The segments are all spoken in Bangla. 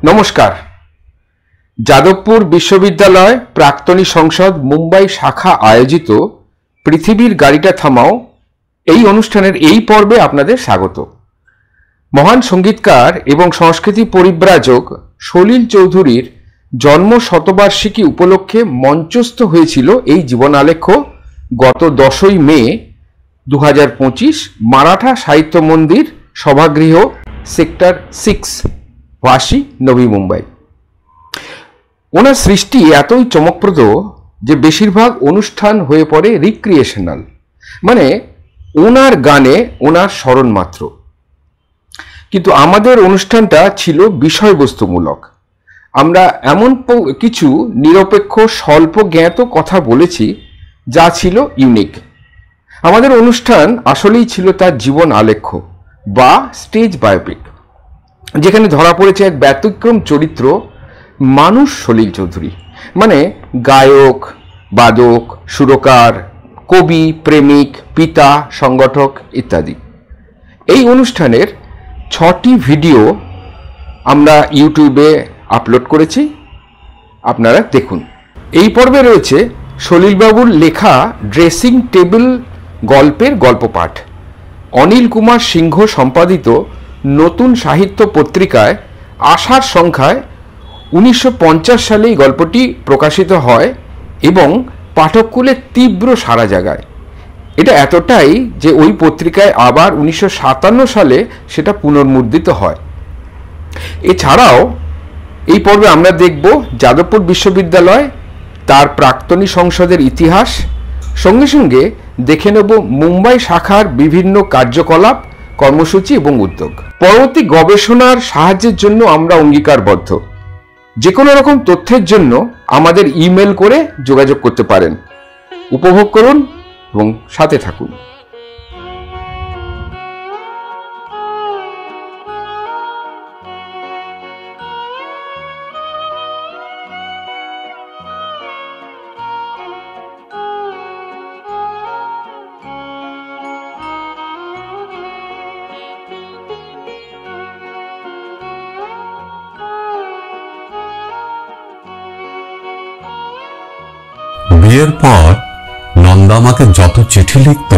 নমস্কার। যাদবপুর বিশ্ববিদ্যালয় প্রাক্তনী সংসদ মুম্বাই শাখা আয়োজিত পৃথিবীর গাড়িটা থামাও এই অনুষ্ঠানের এই পর্বে আপনাদের স্বাগত। মহান সঙ্গীতকার এবং সংস্কৃতি পরিব্রাজক সলিল চৌধুরীর জন্ম শতবার্ষিকী উপলক্ষে মঞ্চস্থ হয়েছিল এই জীবনালেখ্য গত 10ই মে 2025 মারাঠা সাহিত্য মন্দির সভাগৃহ সেক্টর 6 वाशी नवी मुंबई। ओनार सृष्टि एतई चमकप्रद जे बेशिरभाग अनुष्ठान हये पड़े रिक्रिएशनल, माने ओनार गाने ओनार स्मरण मात्र। किन्तु आमादेर अनुष्ठानटा छिलो विषयबस्तुमूलक। आमरा एमन किछु निरपेक्ष स्वल्प ज्ञात कथा बोलेछि जा छिलो इउनिक। आमादेर अनुष्ठान आसलेई छिलो तार जीवन आलेख्य बा स्टेज बायोपिक, যেখানে ধরা পড়েছে এক ব্যতিক্রম চরিত্র মানুষ সলিল চৌধুরী, মানে গায়ক, বাদক, সুরকার, কবি, প্রেমিক, পিতা, সংগঠক ইত্যাদি। এই অনুষ্ঠানের 6টি ভিডিও আমরা ইউটিউবে আপলোড করেছি, আপনারা দেখুন। এই পর্বে রয়েছে সলিলবাবুর লেখা ড্রেসিং টেবিল গল্পের গল্পপাঠ, অনিল কুমার সিংহ সম্পাদিত নতুন সাহিত্য পত্রিকায় আষাঢ় সংখ্যায় 1950 সালে এই গল্পটি প্রকাশিত হয় এবং পাঠককুলে তীব্র সাড়া জাগায়। এটা এতটাই যে ওই পত্রিকায় আবার 1957 সালে সেটা পুনর্মুদ্রিত হয়। এছাড়াও এই পর্বে আমরা দেখব যাদবপুর বিশ্ববিদ্যালয়, তার প্রাক্তনী সংসদের ইতিহাস, সঙ্গে সঙ্গে দেখে নেব মুম্বাই শাখার বিভিন্ন কার্যকলাপ, কর্মসূচি এবং উদ্যোগ। পরবর্তী গবেষণার সাহায্যের জন্য আমরা অঙ্গীকারবদ্ধ। যে কোনো রকম তথ্যের জন্য আমাদের ইমেল করে যোগাযোগ করতে পারেন। উপভোগ করুন এবং সাথে থাকুন। বিয়ের পর নন্দা আমাকে যত চিঠি লিখত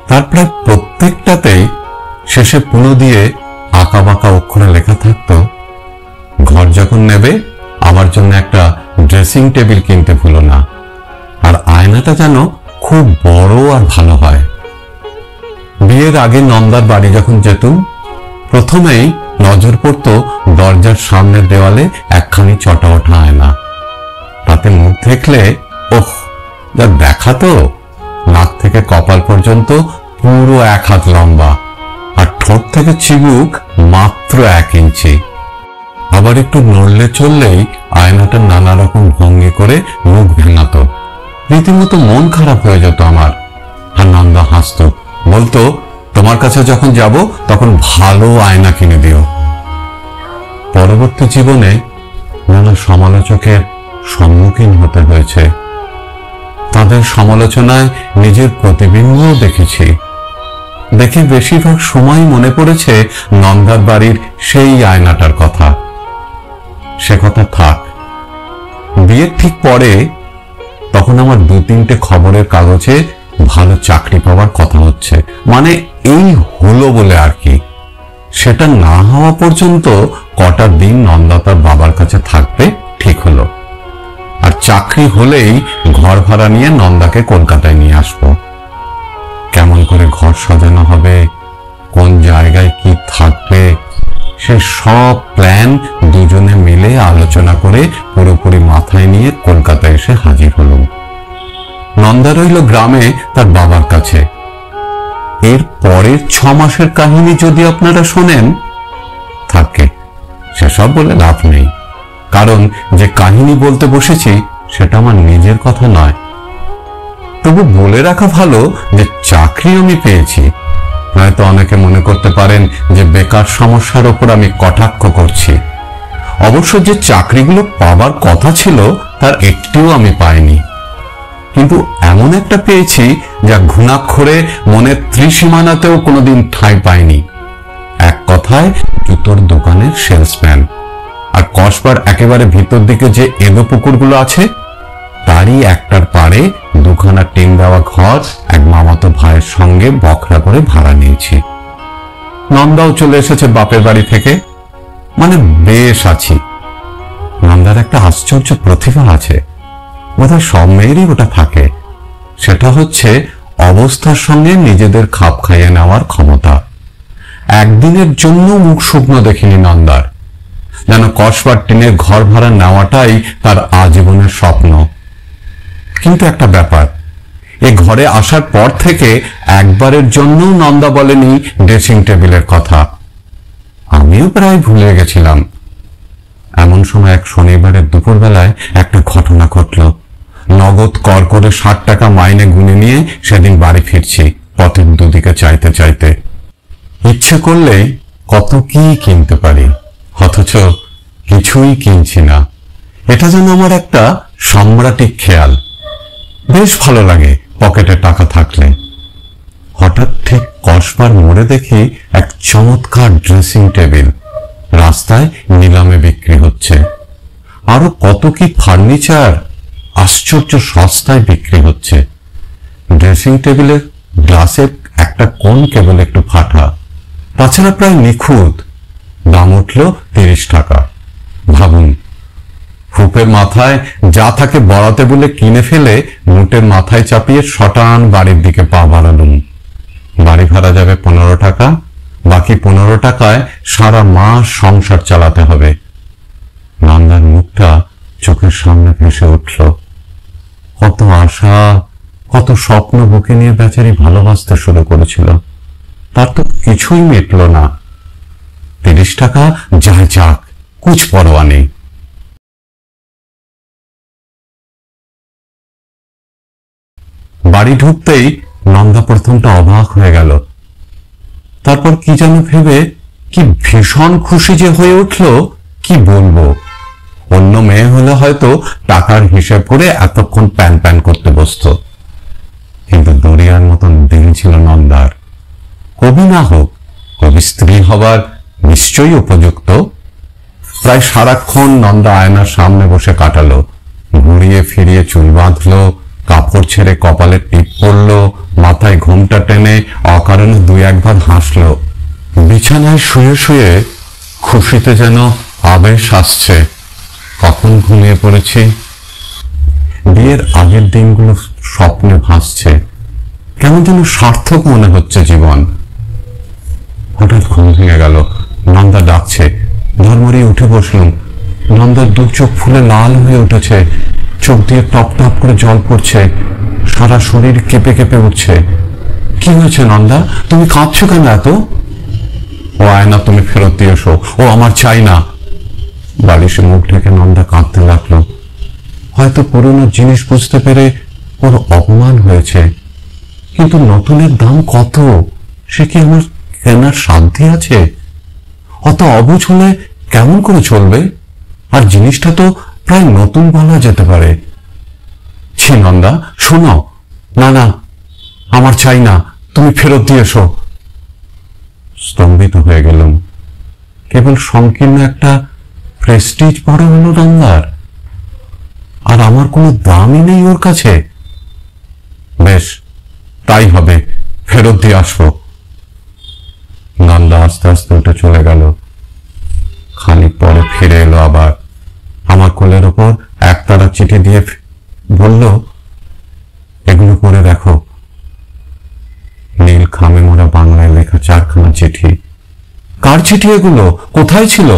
তার প্রায় প্রত্যেকটাতেই শেষে পুরো দিয়ে আঁকা বাঁকা অক্ষরে লেখা থাকতো, ঘর যখন নেবে আমার জন্য একটা ড্রেসিং টেবিল কিনতে ভুলো না, আর আয়নাটা যেন খুব বড় আর ভালো হয়। বিয়ের আগে নন্দার বাড়ি যখন যেতুম প্রথমেই নজর পড়তো দরজার সামনের দেওয়ালে একখানি চটা ওঠা আয়না। তাতে মুখ দেখলে ওহ যা দেখা তো, নাক থেকে কপাল পর্যন্ত পুরো 1 হাত লম্বা, আর ঠোঁট থেকে চিবুক মাত্র 1 ইঞ্চি। আবার একটু নড়লে চললেই আয়নাটা নানা রকম ভঙ্গি করে মুখ ভেঙাতো। রীতিমতো মন খারাপ হয়ে যেত আমার। আর নন্দা হাসতো, বলতো তোমার কাছে যখন যাব তখন ভালো আয়না কিনে দিও। পরবর্তী জীবনে নানা সমালোচকের সম্মুখীন হতে হয়েছে। তাদের সমালোচনায় নিজের প্রতিবিম্বও দেখেছি। দেখে বেশিরভাগ সময় মনে পড়েছে নন্দার বাড়ির সেই আয়নাটার কথা। সে কথা থাক। বিয়ের ঠিক পরে তখন আমার 2-3টে খবরের কাগজে ভালো চাকরি পাওয়ার কথা হচ্ছে, মানে এই হলো বলে আর কি। সেটা না হওয়া পর্যন্ত কটা দিন নন্দা তার বাবার কাছে থাকবে ঠিক হলো, আর চাকরি হলেই ঘর ভাড়া নিয়ে নন্দাকে কলকাতায় নিয়ে আসবো। কেমন করে ঘর সাজানো হবে, কোন জায়গায় কি থাকবে, সে সব প্ল্যান দুজনে মিলে আলোচনা করে পুরোপুরি মাথায় নিয়ে কলকাতায় এসে হাজির হলাম। নন্দা রইল গ্রামে তার বাবার কাছে। এর পরের 6 মাসের কাহিনী যদি আপনারা শোনেন, থাকে সেসব বলে লাভ নেই, কারণ যে কাহিনী বলতে বসেছি সেটা আমার নিজের কথা নয়। তবু বলে রাখা ভালো যে চাকরি আমি পেয়েছি, নয়তো অনেকে মনে করতে পারেন যে বেকার সমস্যার ওপর আমি কটাক্ষ করছি। অবশ্য যে চাকরিগুলো পাবার কথা ছিল তার একটিও আমি পাইনি, কিন্তু এমন একটা পেয়েছি যা ঘুণাক্ষরে মনের ত্রিসীমানাতেও কোনোদিন ঠাঁই পায়নি। এক কথায় জুতোর দোকানের সেলসম্যান। আর কসবার একেবারে ভিতর দিকে যে এগো পুকুরগুলো আছে তারই একটার পাড়ে দুখানা টিন দেওয়া ঘর এক মামাতো ভাইয়ের সঙ্গে বখরা করে ভাড়া নিয়েছি। নন্দাও চলে এসেছে বাপের বাড়ি থেকে, মানে বেশ আছি। নন্দার একটা আশ্চর্য প্রতিভা আছে, বোধহয় সব মেয়েরই ওটা থাকে। সেটা হচ্ছে অবস্থার সঙ্গে নিজেদের খাপ খাইয়ে নেওয়ার ক্ষমতা। একদিনের জন্য মুখ শুকনো দেখিনি নন্দার, যেন কসবার টিনের ঘর ভাড়া নেওয়াটাই তার আজীবনের স্বপ্ন। কিন্তু একটা ব্যাপার, এ ঘরে আসার পর থেকে একবারের জন্য নন্দা বলেনি ড্রেসিং টেবিলের কথা। আমিও প্রায় ভুলে গেছিলাম। এমন সময় এক শনিবারের দুপুরবেলায় একটা ঘটনা ঘটল। নগদ কর করে 60 টাকা মাইনে গুনে নিয়ে সেদিন বাড়ি ফিরছি, পথের দুদিকে চাইতে চাইতে। ইচ্ছে করলেই কত কি কিনতে পারি, অথচ কিছুই কিনছি না। এটা যেন আমার একটা সম্রাটিক খেয়াল। বেশ ভালো লাগে পকেটে টাকা থাকলে। হঠাৎ ঠিক কসবার মোড়ে দেখি এক চমৎকার ড্রেসিং টেবিল রাস্তায় নিলামে বিক্রি হচ্ছে। আরো কত কি ফার্নিচার আশ্চর্য সস্তায় বিক্রি হচ্ছে। ড্রেসিং টেবিলের গ্লাসের একটা কোণ কেবল একটু ফাটা, তাছাড়া প্রায় নিখুঁত। দাম উঠল 30 টাকা। ভাবুন, হুপের মাথায় যা থাকে বড়াতে বলে কিনে ফেলে মুটের মাথায় চাপিয়ে শটান বাড়ির দিকে পা বাড়ালুম। বাড়ি ভাড়া যাবে 15 টাকা, বাকি 15 টাকায় সারা মাস সংসার চালাতে হবে। নন্দার মুখটা চোখের সামনে ভেসে উঠল। কত আশা, কত স্বপ্ন বুকে নিয়ে বেচারি ভালোবাসতে শুরু করেছিল, তার তো কিছুই মিটল না। 30 টাকা যায় যাক, কুছ পরোয়া নেই। বাড়ি ঢুকতেই নন্দা প্রথমটা অবাক হয়ে গেল, তারপর কি যেন ভেবে কি ভীষণ খুশি যে হয়ে উঠল, কি বলবো। অন্য মেয়ে হলে হয়তো টাকার হিসেব করে এতক্ষণ প্যান প্যান করতে বসতো, কিন্তু দরিয়ার মতন দিন ছিল নন্দার। কবি না হোক, কবি স্ত্রী হবার নিশ্চয়ই উপযুক্ত। প্রায় সারাক্ষণ নন্দা আয়নার সামনে বসে কাটালো। ঘুরিয়ে ফিরিয়ে চুল বাঁধলো, কাপড় ছেড়ে কপালে টিপ পড়লো, মাথায় ঘোমটা টেনে অকারণে 2-1 বার হাসলো। বিছানায় শুয়ে শুয়ে খুশিতে যেন আবেশ আসছে। কখন ঘুমিয়ে পড়েছি। বিয়ের আগের দিনগুলো স্বপ্নে ভাসছে, কেমন যেন সার্থক মনে হচ্ছে জীবন। হঠাৎ ঘুম ভেঙে গেল। নন্দা ডাকছে। ধর্মরি উঠে বসলুম। নন্দার 2 চোখ ফুলে লাল হয়ে উঠেছে, চোখ দিয়ে টপ টপ করে জল পড়ছে, সারা শরীর কেঁপে কেঁপে উঠছে। কি হয়েছে নন্দা, তুমি কাঁদছো কেন এত? ও আয়না তুমি ফেরত দিয়ে এসো, ও আমার চাই না। বালিশে মুখ ঢেকে নন্দা কাঁদতে লাগলো। হয়তো পুরনো জিনিস বুঝতে পেরে ওর অপমান হয়েছে, কিন্তু নতুনের দাম কত সে কি আমার কেনার সাধ্যি আছে? অত অবুঝ হলে কেমন করে চলবে? আর জিনিসটা তো প্রায় নতুন বলা যেতে পারে। ছি নন্দা, শোনো। না না, আমার চাই না, তুমি ফেরত দিয়ে এসো। স্তম্ভিত হয়ে গেলাম। কেবল সংকীর্ণ একটা প্রেস্টিজ বড় হলো নন্দার, আর আমার কোনো দামই নেই ওর কাছে। বেশ, তাই হবে, ফেরত দিয়ে আসবো। নন্দা আস্তে আস্তে উঠে চলে গেল। খানিক পরে ফিরে এলো আবার। আমার কোলের ওপর একতারা চিঠি দিয়ে বলল, এগুলো পড়ে দেখো। নীল খামে মোড়া বাংলায় লেখা 4খানা চিঠি। কার চিঠি এগুলো? কোথায় ছিল?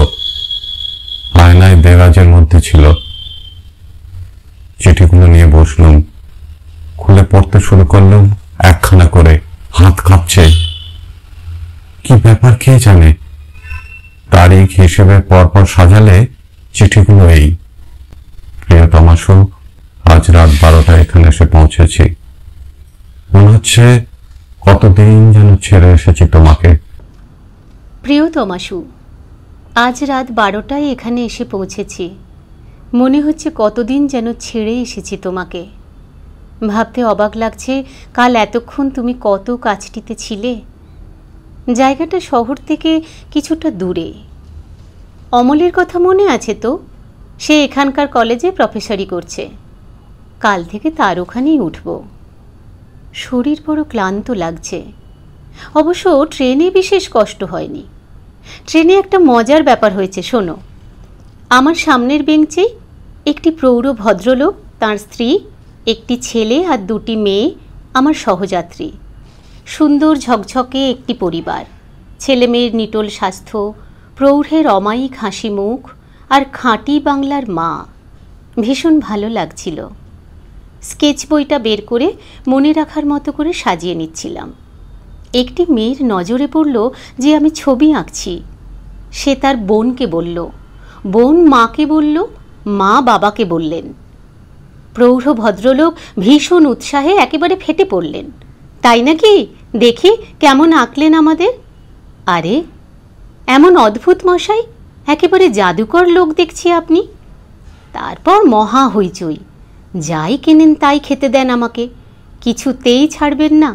আয়নায় দেরাজের মধ্যে ছিল। চিঠিগুলো নিয়ে বসলুম, খুলে পড়তে শুরু করলাম একখানা করে। হাত কাঁপছে। কি ব্যাপার কে জানে। তারিখ হিসেবে পরপর সাজালে চিঠিগুলো এই: প্রিয়তমাশু, আজ রাত 12টায় এখানে এসে পৌঁছেছি। মনে হচ্ছে কতদিন যেন ছেড়ে এসেছি তোমাকে। প্রিয়তমাশু, আজ রাত 12টায় এখানে এসে পৌঁছেছি। মনে হচ্ছে কতদিন যেন ছেড়ে এসেছি তোমাকে। ভাবতে অবাক লাগছে, কাল এতক্ষণ তুমি কত কাছটিতে ছিলে। জায়গাটা শহর থেকে কিছুটা দূরে। অমলের কথা মনে আছে তো? সে এখানকার কলেজে প্রফেসরি করছে। কাল থেকে তার ওখানেই উঠব। শরীর বড় ক্লান্ত লাগছে। অবশ্য ট্রেনে বিশেষ কষ্ট হয়নি। ট্রেনে একটা মজার ব্যাপার হয়েছে, শোনো। আমার সামনের বেঞ্চে একটি প্রৌঢ় ভদ্রলোক, তার স্ত্রী, একটি ছেলে আর দুটি মেয়ে আমার সহযাত্রী। সুন্দর ঝকঝকে একটি পরিবার। ছেলে মেয়ের নিটোল স্বাস্থ্য, প্রৌঢ়ের অমায়িক হাসি মুখ আর খাঁটি বাংলার মা। ভীষণ ভালো লাগছিল। স্কেচ বইটা বের করে মনে রাখার মতো করে সাজিয়ে নিচ্ছিলাম। একটি মেয়ের নজরে পড়ল যে আমি ছবি আঁকছি। সে তার বোনকে বলল, বোন মাকে বলল, মা বাবাকে বললেন। প্রৌঢ় ভদ্রলোক ভীষণ উৎসাহে একেবারে ফেটে পড়লেন। তাই নাকি? দেখি কেমন আঁকলেন আমাদের। আরে, এমন অদ্ভুত মশাই, একেবারে জাদুকর লোক দেখছি আপনি। তারপর মহা হইচই। যাই কেনেন তাই খেতে দেন আমাকে, কিছুতেই ছাড়বেন না।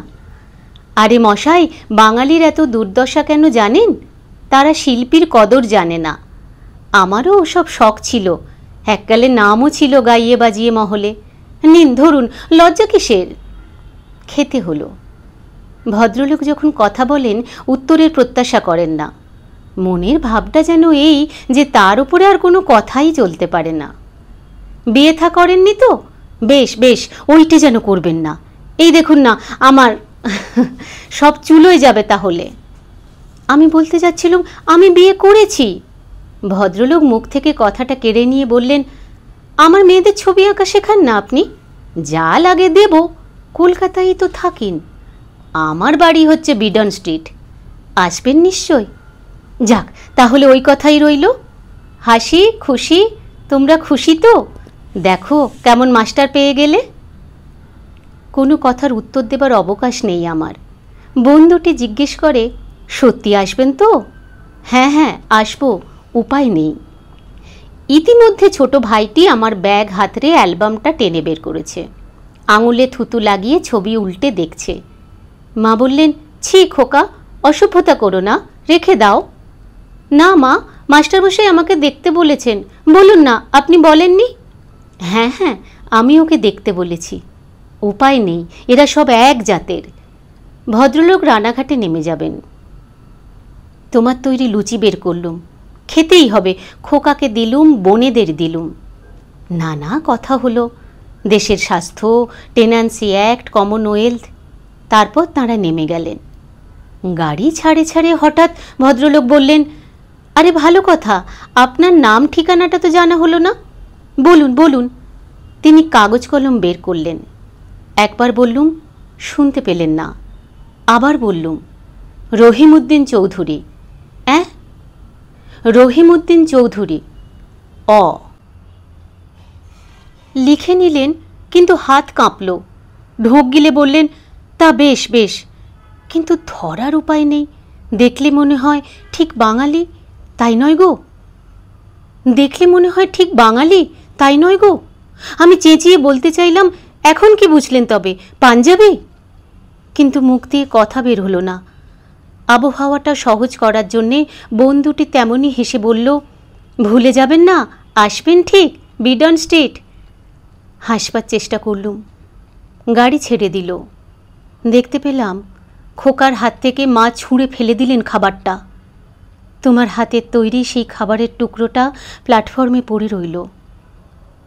আরে মশাই, বাঙালির এত দুর্দশা কেন জানেন? তারা শিল্পীর কদর জানে না। আমারও ওসব শখ ছিল, এককালে নামও ছিল গাইয়ে বাজিয়ে মহলে। নিন ধরুন, লজ্জা কিসের? খেতে হলো। ভদ্রলোক যখন কথা বলেন উত্তরের প্রত্যাশা করেন না। মনের ভাবটা যেন এই যে তার উপরে আর কোনো কথাই চলতে পারে না। বিয়ে থা করেননি তো? বেশ বেশ, ওইটি যেন করবেন না। এই দেখুন না, আমার সব চুলোয় যাবে তাহলে। আমি বলতে যাচ্ছিলাম আমি বিয়ে করেছি। ভদ্রলোক মুখ থেকে কথাটা কেড়ে নিয়ে বললেন, আমার মেয়েদের ছবি আঁকা শেখান না আপনি? যা লাগে দেব, কলকাতায় তো থাকেন। আমার বাড়ি হচ্ছে বিডন স্ট্রিট। আসবেন নিশ্চয়। যাক, তাহলে ওই কথাই রইল। হাসি খুশি, তোমরা খুশি তো? দেখো কেমন মাস্টার পেয়ে গেলে। কোনো কথার উত্তর দেবার অবকাশ নেই আমার। বোন দুটি জিজ্ঞেস করে, সত্যি আসবেন তো? হ্যাঁ হ্যাঁ আসবো, উপায় নেই। ইতিমধ্যে ছোট ভাইটি আমার ব্যাগ হাতড়ে অ্যালবামটা টেনে বের করেছে। আঙুলে থুতু লাগিয়ে ছবি উল্টে দেখছে। মা বললেন, ছি খোকা, অসভ্যতা করো না, রেখে দাও। না মা, মাস্টারমশাই আমাকে দেখতে বলেছেন। বলুন না, আপনি বলেননি? হ্যাঁ হ্যাঁ, আমি ওকে দেখতে বলেছি। উপায় নেই, এরা সব এক জাতের। ভদ্রলোক রানাঘাটে নেমে যাবেন। তোমার তৈরি লুচি বের করলুম, খেতেই হবে। খোকাকে দিলুম, বোনেদের দিলুম। নানা কথা হলো, দেশের স্বাস্থ্য, টেন্যান্সি অ্যাক্ট, কমনওয়েলথ। তারপর তাঁরা নেমে গেলেন। গাড়ি ছাড়ে ছাড়ে হঠাৎ ভদ্রলোক বললেন, আরে ভালো কথা, আপনার নাম ঠিকানাটা তো জানা হলো না। বলুন বলুন। তিনি কাগজ কলম বের করলেন। একবার বললুম, শুনতে পেলেন না। আবার বললুম, রহিমউদ্দিন চৌধুরী। রহিমউদ্দিন চৌধুরী। অ লিখে নিলেন, কিন্তু হাত কাঁপল। ঢোক গিলে বললেন, তা বেশ বেশ, কিন্তু ধরার উপায় নেই। দেখলে মনে হয় ঠিক বাঙালি, তাই নয় গো। দেখলে মনে হয় ঠিক বাঙালি, তাই নয় গো। আমি চেঁচিয়ে বলতে চাইলাম, এখন কি বুঝলেন তবে, পাঞ্জাবি? কিন্তু মুখ দিয়ে কথা বের হলো না। আবহাওয়াটা সহজ করার জন্যে বোন দুটি তেমনই হেসে বলল, ভুলে যাবেন না, আসবেন ঠিক বিডন স্ট্রিট। হাসবার চেষ্টা করলুম। গাড়ি ছেড়ে দিল। দেখতে পেলাম খোকার হাত থেকে মা ছুঁড়ে ফেলে দিলেন খাবারটা। তোমার হাতের তৈরি সেই খাবারের টুকরোটা প্ল্যাটফর্মে পড়ে রইল।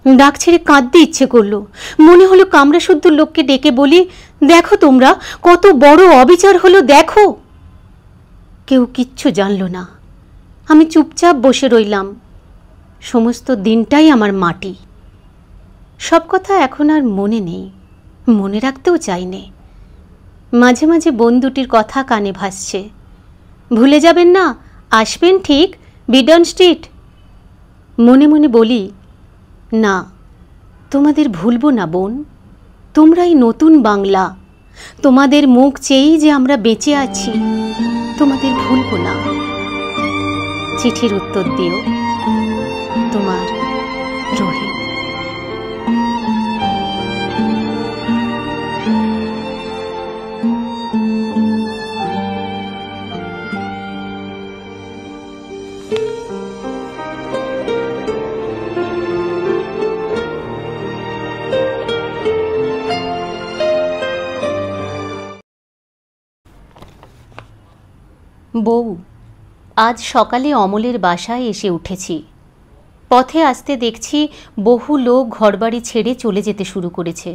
ডাক ছেড়ে কাঁদতে ইচ্ছে করল। মনে হলো কামরা শুদ্ধ লোককে ডেকে বলি, দেখো তোমরা কত বড় অবিচার হলো, দেখো। কেউ কিচ্ছু জানল না। আমি চুপচাপ বসে রইলাম। সমস্ত দিনটাই আমার মাটি। সব কথা এখন আর মনে নেই, মনে রাখতেও চাইনে। মাঝে মাঝে বোন দুটির কথা কানে ভাসছে, ভুলে যাবেন না, আসবেন ঠিক বিডন স্ট্রিট। মনে মনে বলি, না, তোমাদের ভুলব না বোন, তোমরাই নতুন বাংলা। তোমাদের মুখ চেয়েই যে আমরা বেঁচে আছি, তোমাদের ভুলব না। চিঠির উত্তর দিও, তোমার রহিম। বউ, আজ সকালে অমলের বাসায় এসে উঠেছি। পথে আসতে দেখছি বহু লোক ঘরবাড়ি ছেড়ে চলে যেতে শুরু করেছে।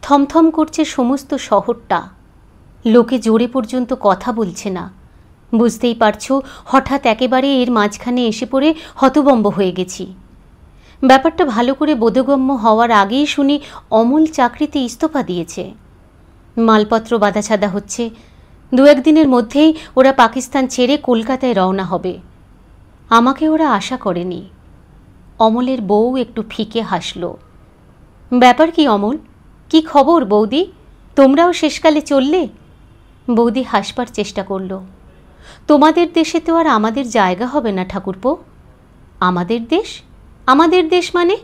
থমথম করছে সমস্ত শহরটা। লোকে জোরে পর্যন্ত কথা বলছে না। বুঝতেই পারছো, হঠাৎ একেবারে এর মাঝখানে এসে পড়ে হতবম্ব হয়ে গেছি। ব্যাপারটা ভালো করে বোধগম্য হওয়ার আগেই শুনি অমল চাকরিতে ইস্তফা দিয়েছে। মালপত্র বাঁধাছাদা হচ্ছে। 2-1 দিনের মধ্যেই ওরা পাকিস্তান ছেড়ে কলকাতায় রওনা হবে। আমাকে ওরা আশা করেনি। অমলের বউ একটু ফিকে হাসল। ব্যাপার কি অমল? কি খবর বৌদি? তোমরাও শেষকালে চললে? বৌদি হাসবার চেষ্টা করল। তোমাদের দেশে তো আর আমাদের জায়গা হবে না ঠাকুরপো। আমাদের দেশ? আমাদের দেশ মানে?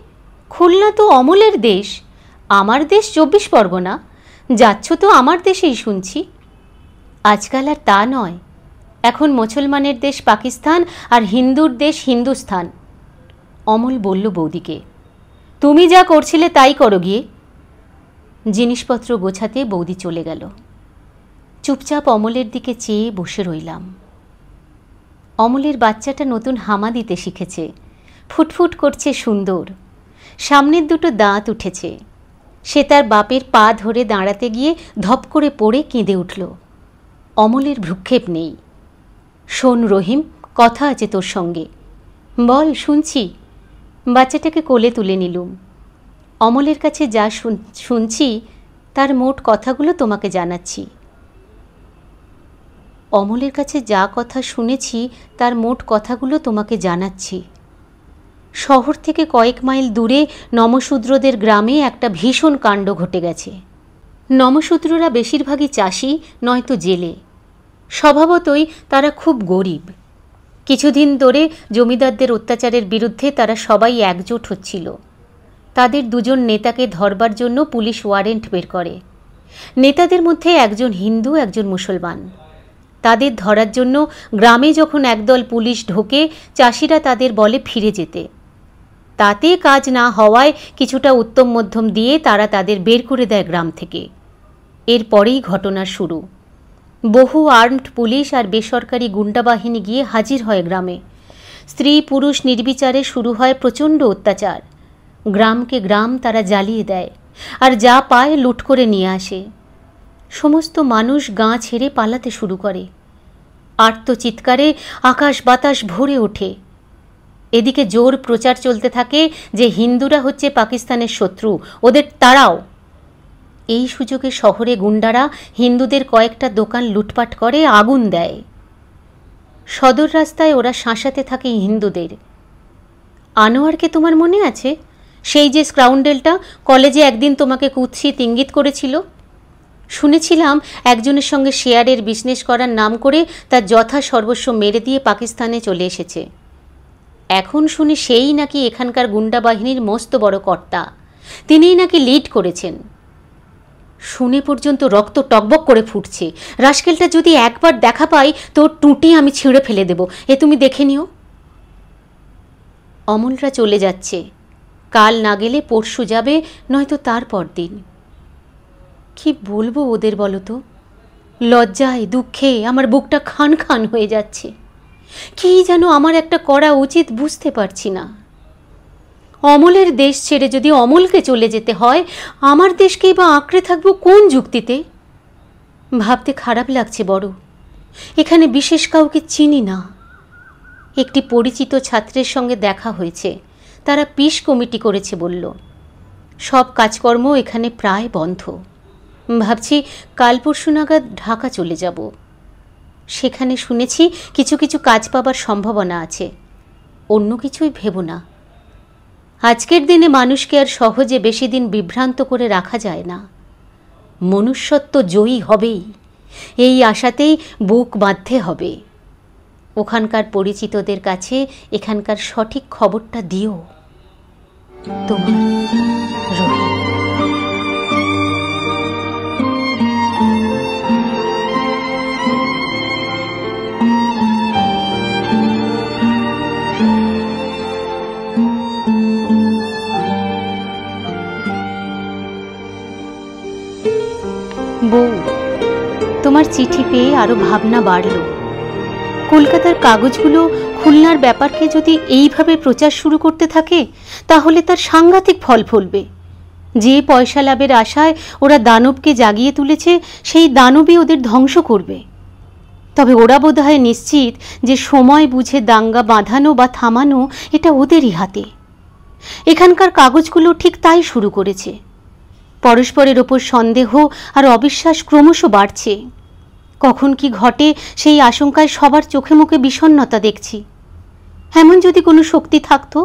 খুলনা তো অমলের দেশ। আমার দেশ 24 পরগনা। যাচ্ছ তো আমার দেশেই শুনছি। আজকাল আর তা নয়। এখন মুসলমানের দেশ পাকিস্তান আর হিন্দুর দেশ হিন্দুস্থান। অমল বলল বৌদিকে, তুমি যা করছিলে তাই করো গিয়ে। জিনিসপত্র গোছাতে বৌদি চলে গেল। চুপচাপ অমলের দিকে চেয়ে বসে রইলাম। অমলের বাচ্চাটা নতুন হামা দিতে শিখেছে। ফুটফুট করছে সুন্দর। সামনের দুটো দাঁত উঠেছে। সে তার বাপের পা ধরে দাঁড়াতে গিয়ে ধপ করে পড়ে কেঁদে উঠল। অমলের ভ্রুক্ষেপ নেই। শোন রহিম, কথা আছে তোর সঙ্গে। বল, শুনছি। বাচ্চাটাকে কোলে তুলে নিলুম। অমলের কাছে যা শুনছি তার মোট কথাগুলো তোমাকে জানাচ্ছি। অমলের কাছে যা কথা শুনেছি তার মোট কথাগুলো তোমাকে জানাচ্ছি। শহর থেকে কয়েক মাইল দূরে নমশূদ্রদের গ্রামে একটা ভীষণ কাণ্ড ঘটে গেছে। নমশূদ্ররা বেশিরভাগই চাষি, নয়তো জেলে। স্বভাবতই তারা খুব গরিব। কিছুদিন ধরে জমিদারদের অত্যাচারের বিরুদ্ধে তারা সবাই একজোট হচ্ছিল। তাদের 2 নেতাকে ধরবার জন্য পুলিশ ওয়ারেন্ট বের করে। নেতাদের মধ্যে একজন হিন্দু, একজন মুসলমান। তাদের ধরার জন্য গ্রামে যখন একদল পুলিশ ঢোকে, চাষিরা তাদের বলে ফিরে যেতে। তাতে কাজ না হওয়ায় কিছুটা উত্তম মধ্যম দিয়ে তারা তাদের বের করে দেয় গ্রাম থেকে। এরপরেই ঘটনার শুরু। বহু আর্মড পুলিশ আর বেসরকারি গুন্ডা বাহিনী গিয়ে হাজির হয় গ্রামে। স্ত্রী পুরুষ নির্বিচারে শুরু হয় প্রচণ্ড অত্যাচার। গ্রামকে গ্রাম তারা জ্বালিয়ে দেয়, আর যা পায় লুট করে নিয়ে আসে। সমস্ত মানুষ গাঁ ছেড়ে পালাতে শুরু করে। আর্তচিৎকারে আকাশ বাতাস ভরে ওঠে। এদিকে জোর প্রচার চলতে থাকে যে হিন্দুরা হচ্ছে পাকিস্তানের শত্রু, ওদের তাড়াও। এই সুযোগে শহরে গুন্ডারা হিন্দুদের কয়েকটা দোকান লুটপাট করে, আগুন দেয়। সদর রাস্তায় ওরা শাসাতে থাকে হিন্দুদের। আনোয়ারকে তোমার মনে আছে? সেই যে স্কাউন্ডেলটা কলেজে একদিন তোমাকে কুৎসিত ইঙ্গিত করেছিল। শুনেছিলাম একজনের সঙ্গে শেয়ারের বিজনেস করার নাম করে তার যথা সর্বস্ব মেরে দিয়ে পাকিস্তানে চলে এসেছে। এখন শুনি সেই নাকি এখানকার গুন্ডা বাহিনীর মস্ত বড় কর্তা। তিনিই নাকি লিড করেছেন। শুনে পর্যন্ত রক্ত টকবক করে ফুটছে। রাস্কেলটা যদি একবার দেখা পাই তোর টুঁটি আমি ছিঁড়ে ফেলে দেব, এ তুমি দেখে নিও। অমলরা চলে যাচ্ছে। কাল না গেলে পরশু যাবে, নয়তো তারপর দিন। কি বলবো ওদের বলো তো? লজ্জায় দুঃখে আমার বুকটা খান খান হয়ে যাচ্ছে। কি যেন আমার একটা করা উচিত বুঝতে পারছি না। অমলের দেশ ছেড়ে যদি অমলকে চলে যেতে হয়, আমার দেশকেই বা আঁকড়ে থাকবো কোন যুক্তিতে? ভাবতে খারাপ লাগছে বড়। এখানে বিশেষ কাউকে চিনি না। একটি পরিচিত ছাত্রের সঙ্গে দেখা হয়েছে। তারা পিস কমিটি করেছে বলল। সব কাজকর্ম এখানে প্রায় বন্ধ। ভাবছি কাল পরশু নাগাদ ঢাকা চলে যাব। সেখানে শুনেছি কিছু কিছু কাজ পাবার সম্ভাবনা আছে। অন্য কিছুই ভেব না। আজকের দিনে মানুষকে আর সহজে বেশি দিন বিভ্রান্ত করে রাখা যায় না। মনুষ্যত্ব জয়ী হবেই, এই আশাতেই বুক বাঁধতে হবে। ওখানকার পরিচিতদের কাছে এখানকার সঠিক খবরটা দিও। তোমার রহিম। বউ, তোমার চিঠি পেয়ে আরো ভাবনা বাড়ল। কলকাতার কাগজগুলো খুলনার ব্যাপারকে যদি এইভাবে প্রচার শুরু করতে থাকে তাহলে তার সাংঘাতিক ফল ফলবে। যে পয়সা লাভের আশায় ওরা দানবকে জাগিয়ে তুলেছে সেই দানবই ওদের ধ্বংস করবে। তবে ওরা বোধহয় নিশ্চিত যে সময় বুঝে দাঙ্গা বাঁধানো বা থামানো এটা ওদেরই হাতে। এখানকার কাগজগুলো ঠিক তাই শুরু করেছে। পরস্পরের ওপর সন্দেহ আর অবিশ্বাস ক্রমশ বাড়ছে। কখন কি ঘটে সেই আশঙ্কায় সবার চোখে মুখে বিষণ্ণতা দেখছি। এমন যদি কোনো শক্তি থাকতো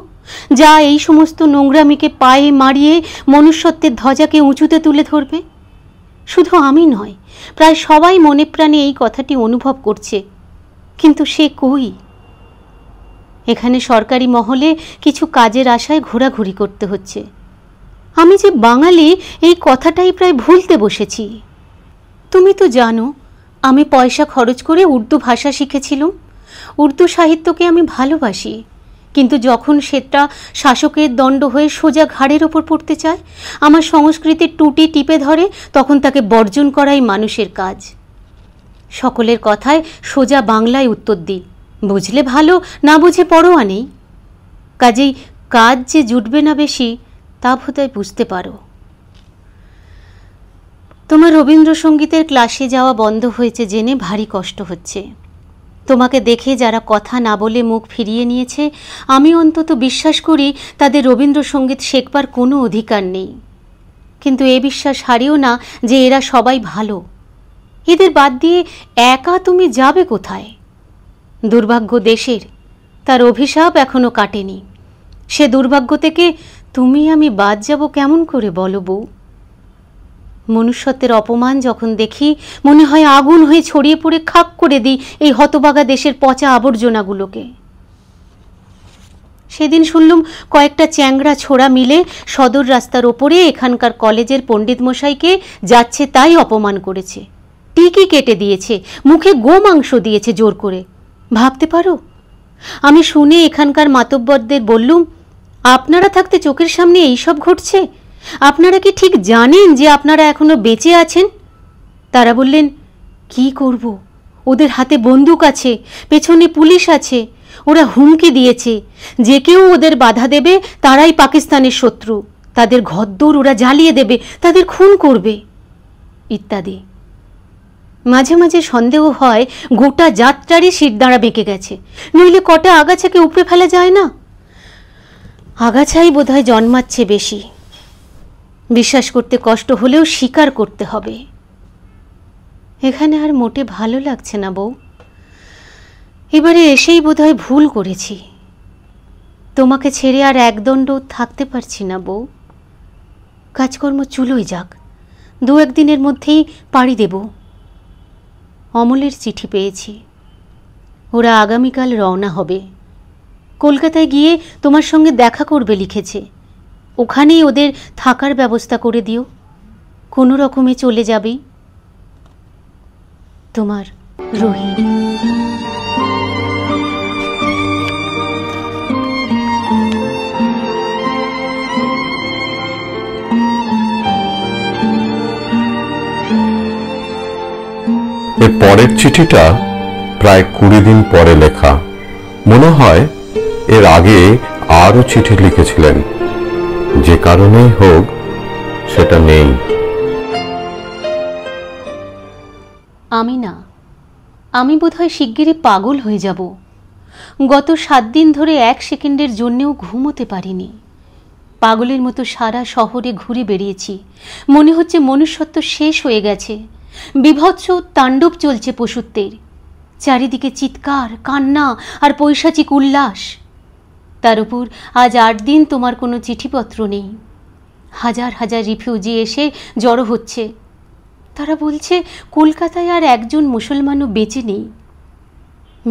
যা এই সমস্ত নোংরামিকে পায়ে মারিয়ে মনুষ্যত্বের ধ্বজাকে উঁচুতে তুলে ধরবে। শুধু আমি নয়, প্রায় সবাই মনে প্রাণে এই কথাটি অনুভব করছে, কিন্তু সে কই? এখানে সরকারি মহলে কিছু কাজের আশায় ঘোরাঘুরি করতে হচ্ছে। আমি যে বাঙালি এই কথাটাই প্রায় ভুলতে বসেছি। তুমি তো জানো আমি পয়সা খরচ করে উর্দু ভাষা শিখেছিলাম। উর্দু সাহিত্যকে আমি ভালোবাসি, কিন্তু যখন সেটা শাসকের দণ্ড হয়ে সোজা ঘাড়ের ওপর পড়তে চায়, আমার সংস্কৃতির টুটি টিপে ধরে, তখন তাকে বর্জন করাই মানুষের কাজ। সকলের কথায় সোজা বাংলায় উত্তর দিই, বুঝলে ভালো, না বুঝে পরোয়া নেই। কাজেই কাজ যে জুটবে না বেশি তা বোধহয় বুঝতে পারো। তোমার রবীন্দ্রসঙ্গীতের ক্লাসে যাওয়া বন্ধ হয়েছে জেনে ভারী কষ্ট হচ্ছে। তোমাকে দেখে যারা কথা না বলে মুখ ফিরিয়ে নিয়েছে, আমি অন্তত বিশ্বাস করি তাদের রবীন্দ্রসঙ্গীত শেখবার কোনো অধিকার নেই। কিন্তু এ বিশ্বাস হারিও না যে এরা সবাই ভালো। এদের বাদ দিয়ে একা তুমি যাবে কোথায়? দুর্ভাগ্য দেশের, তার অভিশাপ এখনো কাটেনি। সে দুর্ভাগ্য থেকে তুমি আমি বাদ যাব কেমন করে বলো বউ? মনুষ্যত্বের অপমান যখন দেখি মনে হয় আগুন হয়ে ছড়িয়ে পড়ে খাক করে দিই এই হতবাগা দেশের পচা আবর্জনাগুলোকে। সেদিন শুনলুম কয়েকটা চ্যাংড়া ছোড়া মিলে সদর রাস্তার ওপরে এখানকার কলেজের পণ্ডিত মশাইকে যাচ্ছে তাই অপমান করেছে, টিকি কেটে দিয়েছে, মুখে গোমাংস দিয়েছে জোর করে। ভাবতে পারো? আমি শুনে এখানকার মাতব্বরদের বললুম, আপনারা থাকতে চোখের সামনে এইসব ঘটছে? আপনারা কি ঠিক জানেন যে আপনারা এখনো বেঁচে আছেন? তারা বললেন, কি করব, ওদের হাতে বন্দুক আছে, পেছনে পুলিশ আছে, ওরা হুমকি দিয়েছে যে কেউ ওদের বাধা দেবে তারাই পাকিস্তানের শত্রু, তাদের ঘরদোর ওরা জ্বালিয়ে দেবে, তাদের খুন করবে ইত্যাদি। মাঝে মাঝে সন্দেহ হয় গোটা যাত্রারই শিরদাঁড়া বেঁকে গেছে, নইলে কটা আগাছাকে উপড়ে ফেলা যায় না? আগাছাই বোধহয় জন্মাচ্ছে বেশি। বিশ্বাস করতে কষ্ট হলেও স্বীকার করতে হবে। এখানে আর মোটে ভালো লাগছে না বউ। এবারে এসেই বোধহয় ভুল করেছি। তোমাকে ছেড়ে আর একদণ্ড থাকতে পারছি না বউ। কাজকর্ম চুলোই যাক, দু একদিনের মধ্যেই পাড়ি দেব। অমলের চিঠি পেয়েছি, ওরা আগামীকাল রওনা হবে। কলকাতায় গিয়ে তোমার সঙ্গে দেখা করবে লিখেছে। ওখানেই ওদের থাকার ব্যবস্থা করে দিও, কোনো রকমে চলে যাবেই। তোমার রহিম। এর পরের চিঠিটা প্রায় 20 দিন পরে লেখা। মনে হয় এর আগে আরো চিঠি লিখেছিলেন, যে কারণেই হোক সেটা নেই। আমি না, আমি বোধহয় শিগগিরই পাগল হয়ে যাব। গত 7 দিন ধরে 1 সেকেন্ডের জন্যেও ঘুমোতে পারিনি। পাগলের মতো সারা শহরে ঘুরে বেরিয়েছি। মনে হচ্ছে মনুষ্যত্ব শেষ হয়ে গেছে। বিভৎস তাণ্ডব চলছে পশুত্বের। চারিদিকে চিৎকার, কান্না আর পৈশাচিক উল্লাস। তার উপর আজ 8 দিন তোমার কোনো চিঠিপত্র নেই। হাজার হাজার রিফিউজি এসে জড়ো হচ্ছে। তারা বলছে কলকাতায় আর একজন মুসলমানও বেঁচে নেই।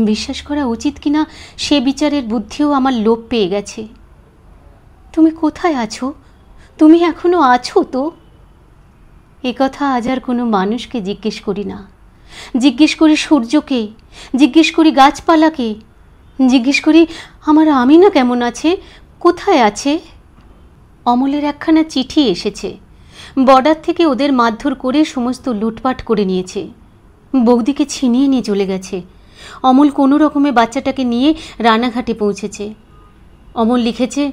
বিশ্বাস করা উচিত কিনা সে বিচারের বুদ্ধিও আমার লোপ পেয়ে গেছে। তুমি কোথায় আছো? তুমি এখনো আছো তো? এ কথা আজ আর কোনো মানুষকে জিজ্ঞেস করি না। জিজ্ঞেস করি সূর্যকে, জিজ্ঞেস করি গাছপালাকে, জিজ্ঞেস করি আমার আমিনা কেমন আছে, কোথায় আছে। অমলের একখানা চিঠি এসেছে। বর্ডার থেকে ওদের মারধর করে সমস্ত লুটপাট করে নিয়েছে। বৌদিকে ছিনিয়ে নিয়ে চলে গেছে। অমল কোনো রকমে বাচ্চাটাকে নিয়ে রানাঘাটে পৌঁছেছে। অমল লিখেছে,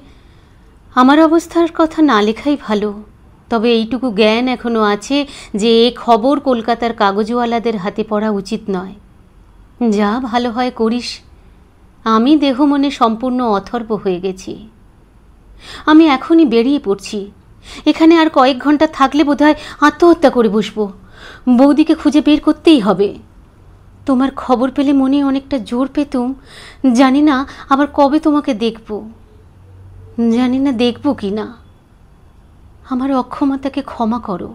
আমার অবস্থার কথা না লেখাই ভালো, তবে এইটুকু জ্ঞান এখনও আছে যে এ খবর কলকাতার কাগজওয়ালাদের হাতে পড়া উচিত নয়। যা ভালো হয় করিস। আমি দেহ মনে সম্পূর্ণ অথর্ব হয়ে গেছি। আমি এখনই বেরিয়ে পড়ছি। এখানে আর কয়েক ঘন্টা থাকলে বোধহয় আত্মহত্যা করে বসবো। বৌদিকে খুঁজে বের করতেই হবে। তোমার খবর পেলে মনে অনেকটা জোর পেতুম। জানি না আবার কবে তোমাকে দেখব, জানি না দেখব কি না। আমার অক্ষমতাকে ক্ষমা করো।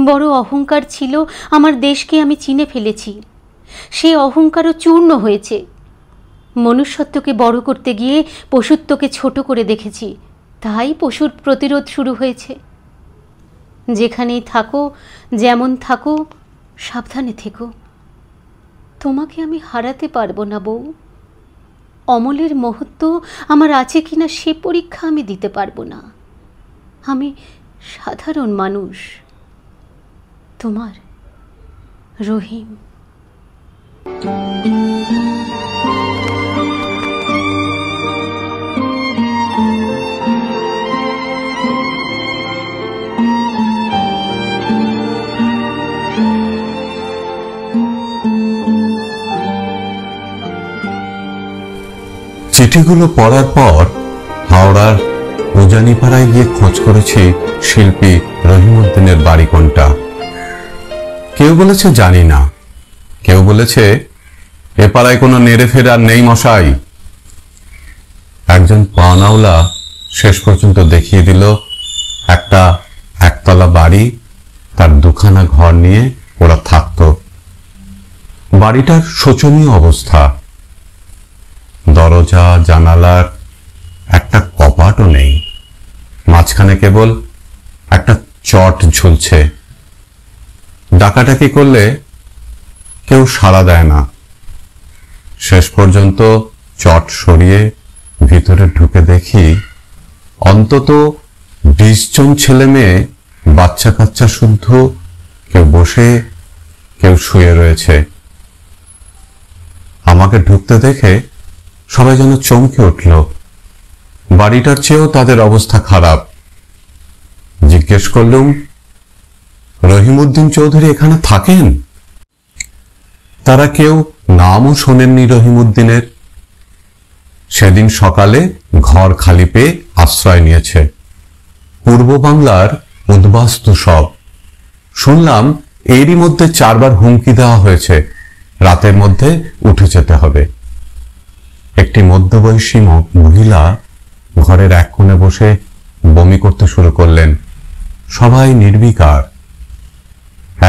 বড় অহংকার ছিল, আমার দেশকে আমি চিনে ফেলেছি। সেই অহংকারও চূর্ণ হয়েছে। মনুষ্যত্বকে বড় করতে গিয়ে পশুত্বকে ছোট করে দেখেছি, তাই পশুর প্রতিরোধ শুরু হয়েছে। যেখানেই থাকো, যেমন থাকো, সাবধানে থেকো। তোমাকে আমি হারাতে পারবো না বউ। অমলের মহত্ব আমার আছে কিনা সে পরীক্ষা আমি দিতে পারবো না। আমি সাধারণ মানুষ। তোমার রহিম। চিঠিগুলো পড়ার পর হাওড়ার উজানিপাড়ায় গিয়ে খোঁজ করেছি শিল্পী রহিমউদ্দিনের বাড়ি কোনটা। কেউ বলেছে জানি না, কেউ বলেছে এ পাড়ায় কোনো নেড়ে ফেরার নেই মশাই। একজন পাওনাওলা শেষ পর্যন্ত দেখিয়ে দিল একটা একতলা বাড়ি, তার দুখানা ঘর নিয়ে ওরা থাকত। বাড়িটার শোচনীয় অবস্থা, দরজা জানালার একটা কপাটও নেই, মাঝখানে কেবল একটা চট ঝুলছে। ডাকাডাকি করলে কেউ সাড়া দেয় না। শেষ পর্যন্ত চট সরিয়ে ভিতরে ঢুকে দেখি অন্তত 20 জন ছেলে মেয়ে, বাচ্চা কাচ্চা শুদ্ধ, কেউ বসে কেউ শুয়ে রয়েছে। আমাকে ঢুকতে দেখে সবাই যেন চমকে উঠল। বাড়িটার চেয়েও তাদের অবস্থা খারাপ। জিজ্ঞেস করলুম, রহিমউদ্দিন চৌধুরী এখানে থাকেন? তারা কেউ নামও শোনেননি রহিমউদ্দিনের। সেদিন সকালে ঘর খালি পেয়ে আশ্রয় নিয়েছে। পূর্ব বাংলার উদ্বাস্তু সব। শুনলাম এরই মধ্যে 4 বার হুমকি দেওয়া হয়েছে, রাতের মধ্যে উঠে যেতে হবে। একটি মধ্যবয়সী মহিলা ঘরের এক কোণে বসে বমি করতে শুরু করলেন। সবাই নির্বিকার।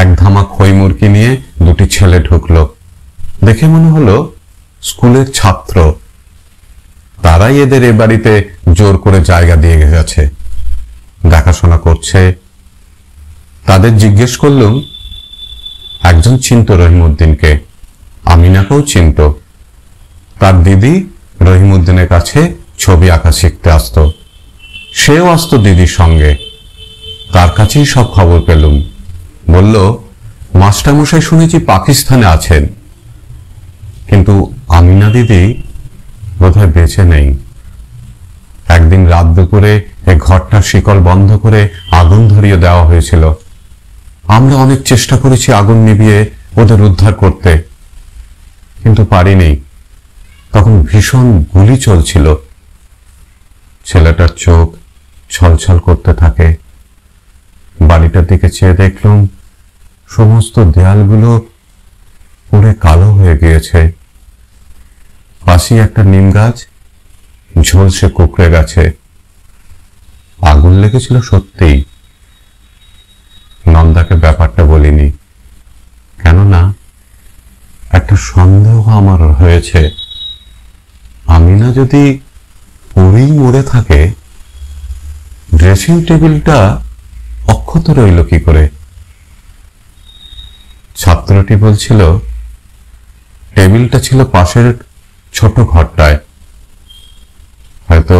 এক ধামা খই মুরগি নিয়ে 2টি ছেলে ঢুকলো। দেখে মনে হলো স্কুলের ছাত্র। তারাই এদের এ বাড়িতে জোর করে জায়গা দিয়ে গেছে, দেখাশোনা করছে। তাদের জিজ্ঞেস করলুম, একজন চিনত রহিমউদ্দিনকে, আমিনাকেও চিনত। তার দিদি রহিমউদ্দিনের কাছে ছবি আঁকা শিখতে আসতো, সেও আসতো দিদির সঙ্গে। তার কাছেই সব খবর পেলুম। বলল, মাস্টারমশাই শুনেছি পাকিস্তানে আছেন, কিন্তু আমিনা দিদি বোধহয় বেঁচে নেই। একদিন রাত দুপুরে এই ঘরটার শিকল বন্ধ করে আগুন ধরিয়ে দেওয়া হয়েছিল। আমরা অনেক চেষ্টা করেছি আগুন নিভিয়ে ওদের উদ্ধার করতে, কিন্তু পারিনি। তখন ভীষণ গুলি চলছিল। ছেলেটার চোখ ছলছল করতে থাকে। বাড়িটার দিকে চেয়ে দেখলাম সমস্ত দেয়ালগুলো পুড়ে কালো হয়ে গিয়েছে। পাশেই একটা নিম গাছ ঝলসে কুকড়ে গেছে। আগুন লেগেছিল সত্যিই। নন্দাকে ব্যাপারটা বলিনি, কেননা একটা সন্দেহ আমার হয়েছে, আমিনা যদি পুড়েই মরে থাকে, ড্রেসিং টেবিলটা অক্ষত রইল কি করে? ছাত্রটি বলছিল টেবিলটা ছিল পাশের ছোট ঘরটায়, হয়তো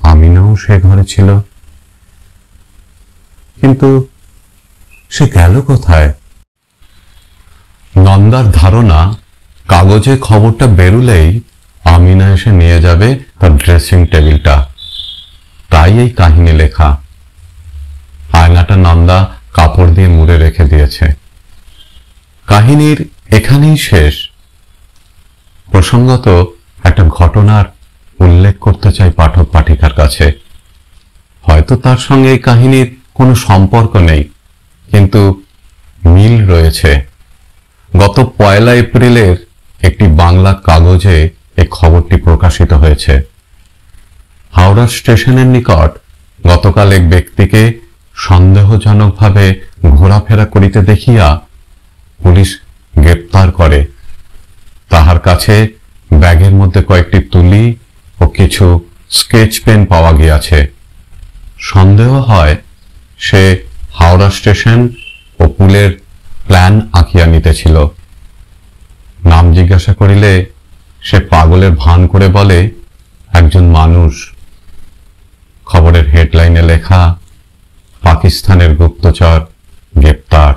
আমিনাও সে ঘরে ছিল। কিন্তু সে গেল কোথায়? নন্দার ধারণা কাগজে খবরটা বেরুলেই আমিনা এসে নিয়ে যাবে তার ড্রেসিং টেবিলটা। তাই এই কাহিনী লেখা। আয়নাটা নন্দা কাপড় দিয়ে মুড়ে রেখে দিয়েছে। কাহিনীর এখানেই শেষ। প্রসঙ্গত একটা ঘটনার উল্লেখ করতে চাই পাঠক পাঠিকার কাছে। হয়তো তার সঙ্গে এই কাহিনীর কোনো সম্পর্ক নেই, কিন্তু মিল রয়েছে। গত 1 এপ্রিলের একটি বাংলা কাগজে এই খবরটি প্রকাশিত হয়েছে। হাওড়া স্টেশনের নিকট গতকাল এক ব্যক্তিকে সন্দেহজনকভাবে ঘোরাফেরা করিতে দেখিয়া পুলিশ গ্রেপ্তার করে। তাহার কাছে ব্যাগের মধ্যে কয়েকটি তুলি ও কিছু স্কেচ পেন পাওয়া গিয়াছে। সন্দেহ হয় সে হাওড়া স্টেশন ও পুলের প্ল্যান আঁকিয়া নিতেছিল। নাম জিজ্ঞাসা করিলে সে পাগলের ভান করে বলে একজন মানুষ। খবরের হেডলাইনে লেখা, পাকিস্তানের গুপ্তচর গ্রেপ্তার।